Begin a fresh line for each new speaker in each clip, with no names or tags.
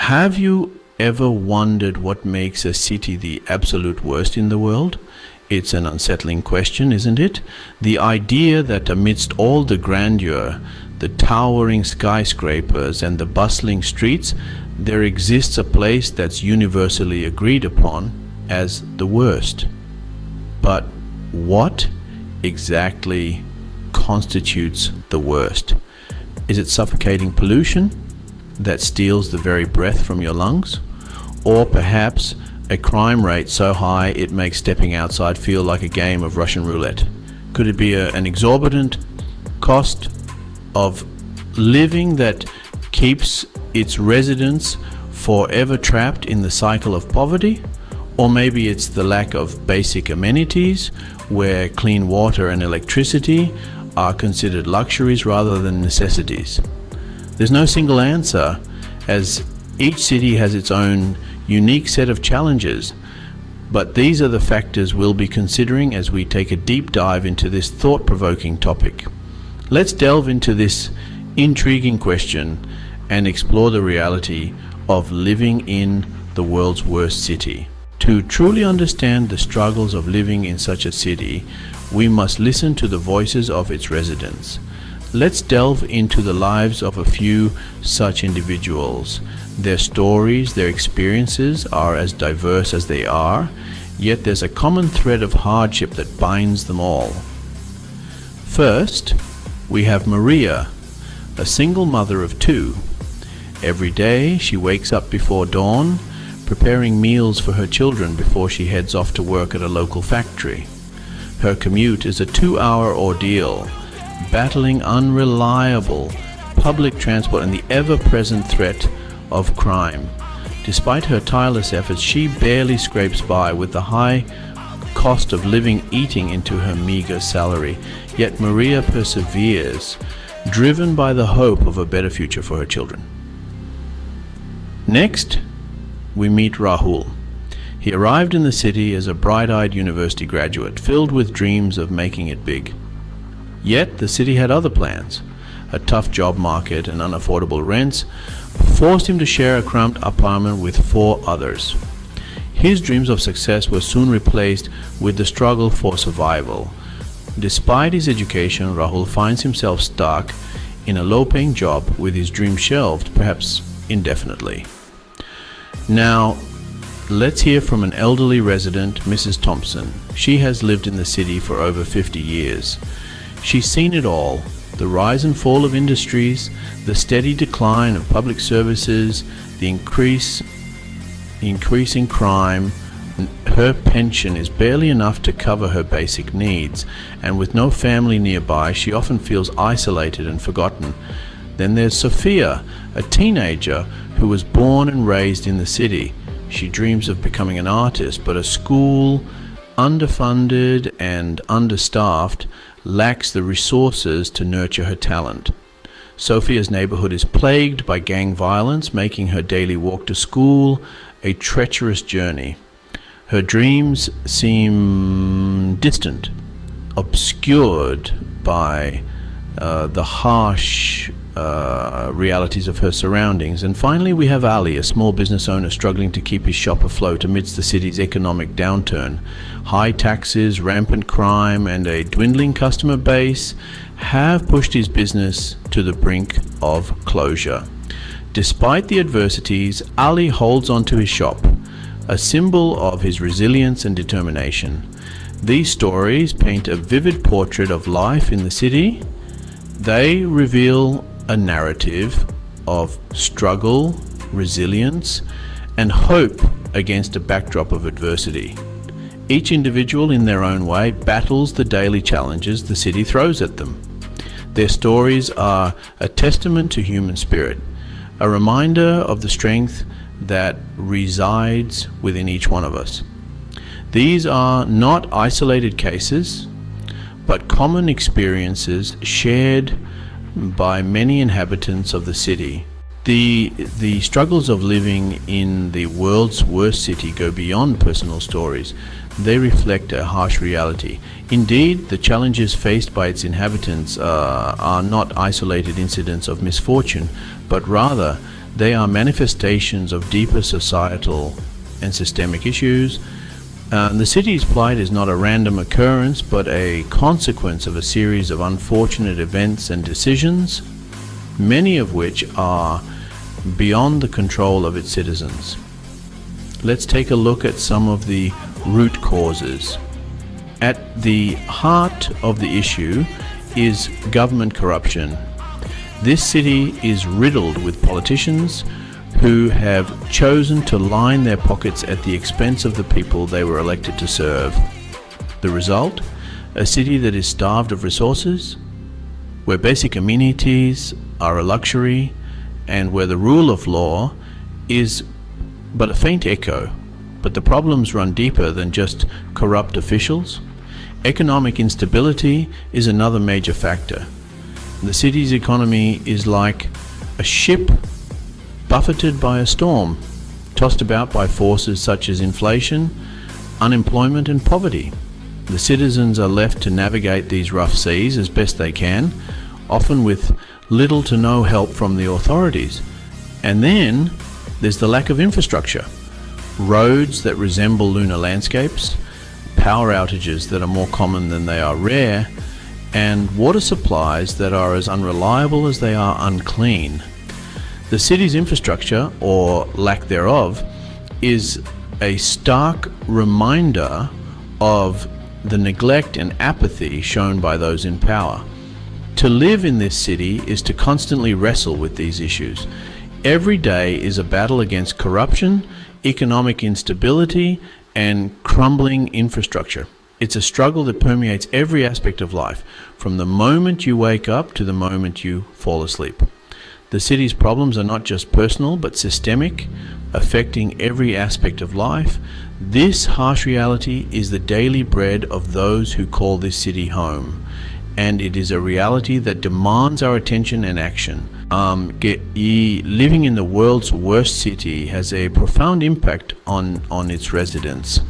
Have you ever wondered what makes a city the absolute worst in the world? It's an unsettling question, isn't it? The idea that amidst all the grandeur, the towering skyscrapers and the bustling streets, there exists a place that's universally agreed upon as the worst. But what exactly constitutes the worst? Is it suffocating pollution that steals the very breath from your lungs? Or perhaps a crime rate so high it makes stepping outside feel like a game of Russian roulette? Could it be an exorbitant cost of living that keeps its residents forever trapped in the cycle of poverty? Or maybe it's the lack of basic amenities, where clean water and electricity are considered luxuries rather than necessities. There's no single answer, as each city has its own unique set of challenges, but these are the factors we'll be considering as we take a deep dive into this thought-provoking topic. Let's delve into this intriguing question and explore the reality of living in the world's worst city. To truly understand the struggles of living in such a city, we must listen to the voices of its residents. Let's delve into the lives of a few such individuals. Their stories, their experiences are as diverse as they are, yet there's a common thread of hardship that binds them all. First, we have Maria, a single mother of two. Every day she wakes up before dawn, preparing meals for her children before she heads off to work at a local factory. Her commute is a 2-hour ordeal, battling unreliable public transport and the ever-present threat of crime. Despite her tireless efforts, she barely scrapes by, with the high cost of living eating into her meager salary. Yet Maria perseveres, driven by the hope of a better future for her children. Next, we meet Rahul. He arrived in the city as a bright-eyed university graduate, filled with dreams of making it big. Yet the city had other plans. A tough job market and unaffordable rents forced him to share a cramped apartment with 4 others. His dreams of success were soon replaced with the struggle for survival. Despite his education, Rahul finds himself stuck in a low-paying job with his dream shelved, perhaps indefinitely. Now, let's hear from an elderly resident, Mrs. Thompson. She has lived in the city for over 50 years. She's seen it all: the rise and fall of industries, the steady decline of public services, the increasing crime. Her pension is barely enough to cover her basic needs, and with no family nearby, she often feels isolated and forgotten. Then there's Sophia, a teenager who was born and raised in the city. She dreams of becoming an artist, but a school, underfunded and understaffed, lacks the resources to nurture her talent. Sophia's neighborhood is plagued by gang violence, making her daily walk to school a treacherous journey. Her dreams seem distant, obscured by the harsh realities of her surroundings. And finally, we have Ali, a small business owner struggling to keep his shop afloat amidst the city's economic downturn. High taxes, rampant crime, and a dwindling customer base have pushed his business to the brink of closure. Despite the adversities, Ali holds on to his shop, a symbol of his resilience and determination. These stories paint a vivid portrait of life in the city. They reveal a narrative of struggle, resilience, and hope against a backdrop of adversity. Each individual in their own way battles the daily challenges the city throws at them. Their stories are a testament to human spirit, a reminder of the strength that resides within each one of us. These are not isolated cases, but common experiences shared by many inhabitants of the city. The struggles of living in the world's worst city go beyond personal stories. They reflect a harsh reality. Indeed, the challenges faced by its inhabitants are not isolated incidents of misfortune, but rather They are manifestations of deeper societal and systemic issues. The city's plight is not a random occurrence, but a consequence of a series of unfortunate events and decisions, many of which are beyond the control of its citizens. Let's take a look at some of the root causes. At the heart of the issue is government corruption. This city is riddled with politicians who have chosen to line their pockets at the expense of the people they were elected to serve. The result? A city that is starved of resources, where basic amenities are a luxury, and where the rule of law is but a faint echo. But the problems run deeper than just corrupt officials. Economic instability is another major factor. The city's economy is like a ship buffeted by a storm, tossed about by forces such as inflation, unemployment, and poverty. The citizens are left to navigate these rough seas as best they can, often with little to no help from the authorities. And then there's the lack of infrastructure. Roads that resemble lunar landscapes, power outages that are more common than they are rare, and water supplies that are as unreliable as they are unclean. The city's infrastructure, or lack thereof, is a stark reminder of the neglect and apathy shown by those in power. To live in this city is to constantly wrestle with these issues. Every day is a battle against corruption, economic instability, and crumbling infrastructure. It's a struggle that permeates every aspect of life, from the moment you wake up to the moment you fall asleep. The city's problems are not just personal, but systemic, affecting every aspect of life. This harsh reality is the daily bread of those who call this city home, and it is a reality that demands our attention and action. Living in the world's worst city has a profound impact on its residents.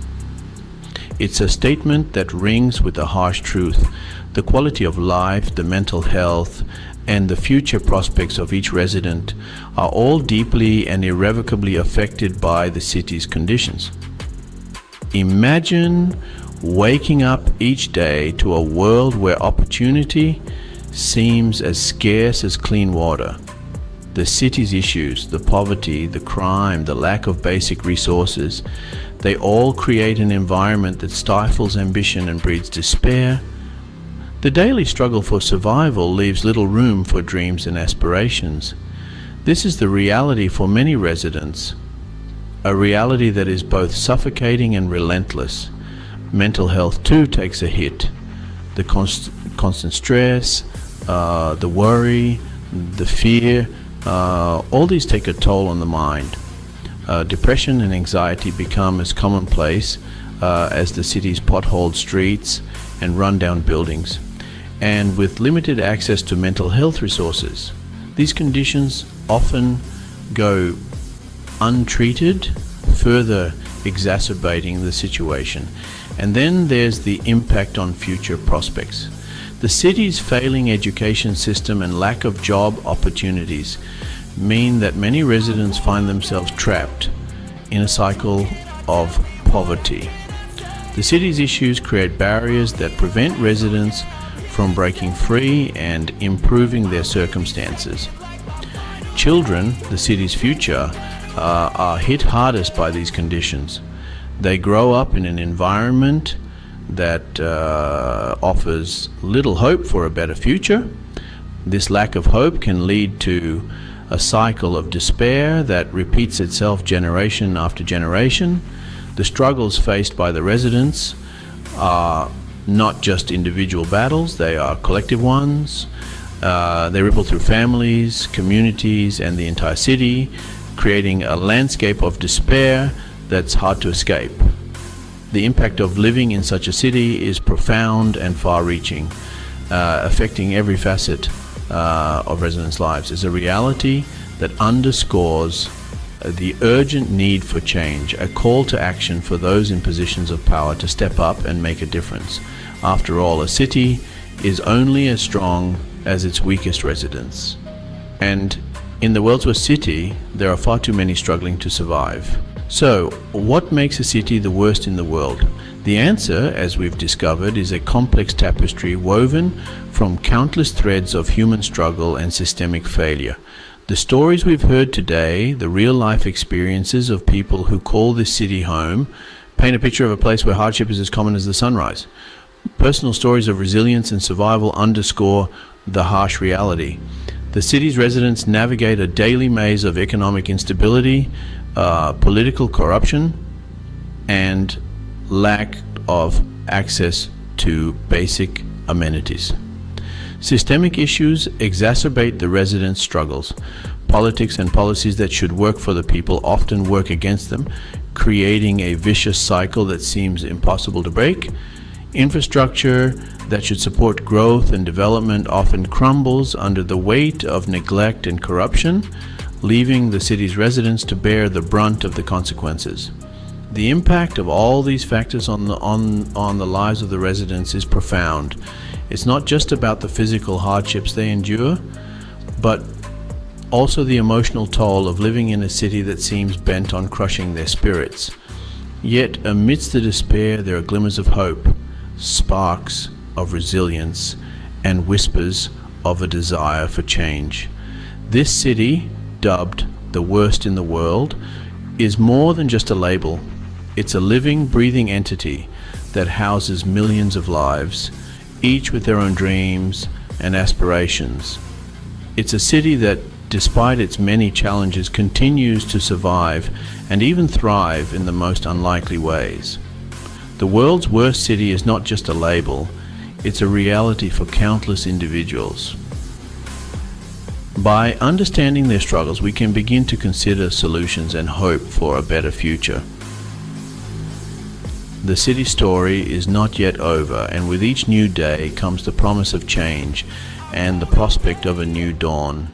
It's a statement that rings with a harsh truth. The quality of life, the mental health, and the future prospects of each resident are all deeply and irrevocably affected by the city's conditions. Imagine waking up each day to a world where opportunity seems as scarce as clean water. The city's issues, the poverty, the crime, the lack of basic resources, they all create an environment that stifles ambition and breeds despair. The daily struggle for survival leaves little room for dreams and aspirations. This is the reality for many residents, a reality that is both suffocating and relentless. Mental health too takes a hit. The constant stress, the worry, the fear, all these take a toll on the mind. Depression and anxiety become as commonplace as the city's potholed streets and run-down buildings. And with limited access to mental health resources, these conditions often go untreated, further exacerbating the situation. And then there's the impact on future prospects. The city's failing education system and lack of job opportunities mean that many residents find themselves trapped in a cycle of poverty. The city's issues create barriers that prevent residents from breaking free and improving their circumstances. Children, the city's future, are hit hardest by these conditions. They grow up in an environment that offers little hope for a better future. This lack of hope can lead to a cycle of despair that repeats itself generation after generation. The struggles faced by the residents are not just individual battles, they are collective ones. They ripple through families, communities, and the entire city, creating a landscape of despair that's hard to escape. The impact of living in such a city is profound and far-reaching, affecting every facet of residents' lives. It's a reality that underscores the urgent need for change, a call to action for those in positions of power to step up and make a difference. After all, a city is only as strong as its weakest residents. And In the world's worst city, there are far too many struggling to survive. So, what makes a city the worst in the world? The answer, as we've discovered, is a complex tapestry woven from countless threads of human struggle and systemic failure. The stories we've heard today, the real-life experiences of people who call this city home, paint a picture of a place where hardship is as common as the sunrise. Personal stories of resilience and survival underscore the harsh reality. The city's residents navigate a daily maze of economic instability, political corruption, and lack of access to basic amenities. Systemic issues exacerbate the residents' struggles. Politics and policies that should work for the people often work against them, creating a vicious cycle that seems impossible to break. Infrastructure that should support growth and development often crumbles under the weight of neglect and corruption, leaving the city's residents to bear the brunt of the consequences. The impact of all these factors on the lives of the residents is profound. It's not just about the physical hardships they endure, but also the emotional toll of living in a city that seems bent on crushing their spirits. Yet amidst the despair there are glimmers of hope, sparks of resilience, and whispers of a desire for change. This city, dubbed the worst in the world, is more than just a label. It's a living, breathing entity that houses millions of lives, each with their own dreams and aspirations. It's a city that, despite its many challenges, continues to survive and even thrive in the most unlikely ways. The world's worst city is not just a label, it's a reality for countless individuals. By understanding their struggles, we can begin to consider solutions and hope for a better future. The city story is not yet over, and with each new day comes the promise of change and the prospect of a new dawn.